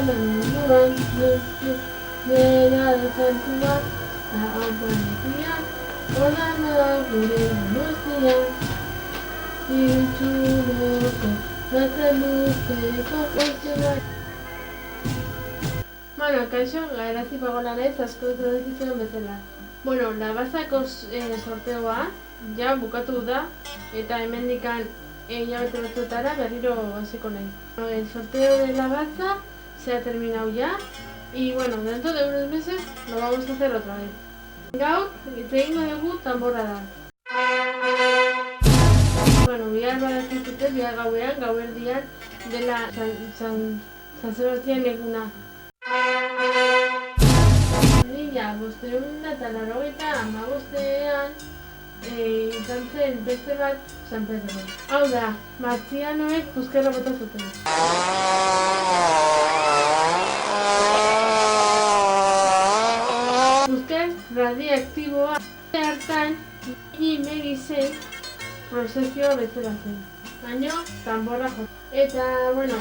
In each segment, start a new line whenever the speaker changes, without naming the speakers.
munduan, bera desantua, da aparekian, ordan da gure guztian, itxuroko, batzen luzeko kontzioa. Bueno, kaixo, gairazi pagolanez, asko dut bezala. Bueno, labazako sorteoa, ja bukatu da, eta hemendikan hilabete batzuetara berriro hasiko nahi. El sorteo de la baza se ha terminado ya, y bueno, dentro de unos meses lo vamos a hacer otra vez. Gaur, egingo dugu tanborrada. Bueno, bihar badakizute, bihar gauean, gauerdian, dela San Sebastian eguna. Mila bosteunda eta laurogeita hamabostean izan zen beste bat San Pedro. Hau da, martzianoek puzkerra bota zuten. Puzker radioaktiboa hartan megi zen prozesioa bezala zen. Baina, tanborra jo. Eta, bueno,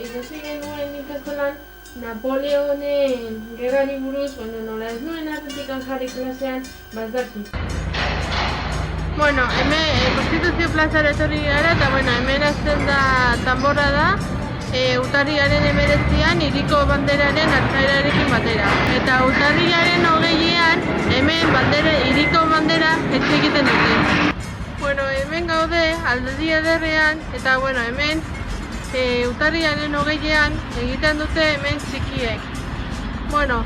ikasi genuen ikastolan, Napoleonen gerrari buruz, bueno, nola ez nuen atentikan jarri klasean, bazdaki. Bueno, hemen Konstituzio plazara etorri gara, eta bueno, hemen azten da tanborra da, urtarrilaren 19an hiriko banderaren altzairearekin batera. Eta urtarrilaren 20an hemen hiriko bandera etxe egiten dute. Bueno, hemen gaude Alderdi Ederrean, eta bueno, hemen urtarrilaren 20an egiten dute hemen txikiek. Bueno,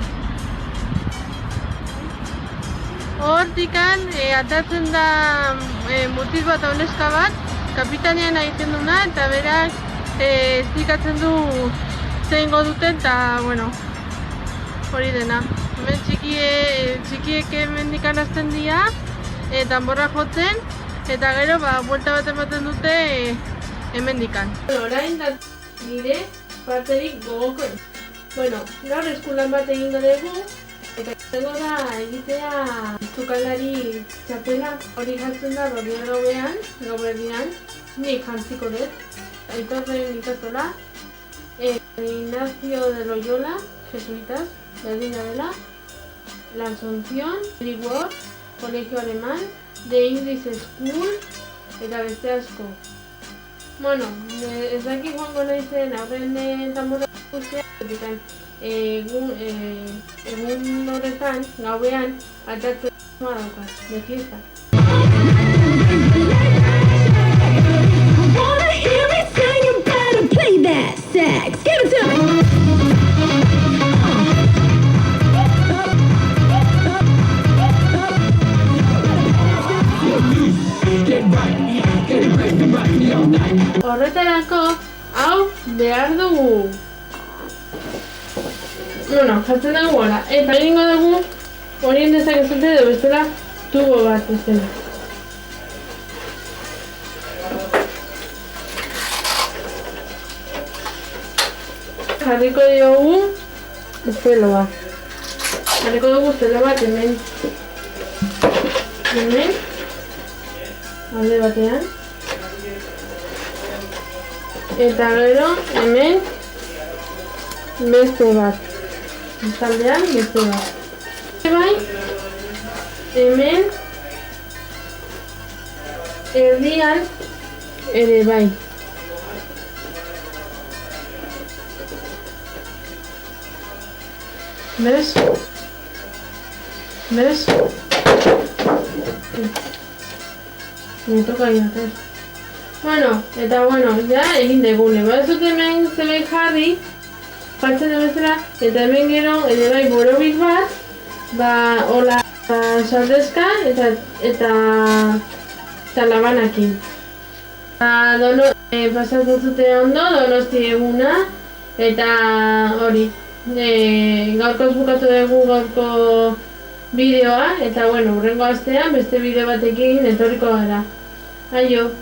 hortikan atatzen da mutil bat neska bat, kapitanean egiten duna, eta berak esplikatzen du zeingo duten, eta bueno, hori dena. Hemen txikiek hemendikan hasten dira, tanborra jotzen, eta gero buelta bat ematen dute hemendikan. Orain da nire parterik gogokoen. Bueno, gaur eskulan bat egingo dugu, eta izango da egitea sukaldari txapela. Hori jartzen da bihar gauean, gauerdian, nik jantziko dut. Aitorren ikastola, Ignacio de Loyola, jesuitas, berdina dela, La Asunción, Ligüor, Colegio Alemán, The English School, eta beste asko. Bueno, ez dakik joango naizen aurren tanborra guztia, egun horretan, gauean, atatzen daukat, de fiesta. Horretarako, hau behar dugu. Bueno, jartzen dugu gara. Eta egingo dugu, horien dezakezute edo bestela tubo bat bezala. Jarriko diogu zelo bat. Jarriko dugu zelo bat hemen. Hemen. Alde batean. Eta gero hemen beste bat. Bestaldean beste bat. Bai, hemen erdian ere bai. ¿Ves? ¿Ves? Me toca ir a hacer. Bueno, eta bueno, ja egin degune. Bazut hemen zebait jarri, jartzen da bezala, eta hemen gero ere bai borobit bat, hola saldezka eta labanakin. Pasatzen zute ondo, Donosti eguna, eta hori. Gaurkoz bukatu dugu gaurko bideoa, eta bueno, hurrengo astean beste bideo batekin etorriko gara. Aio!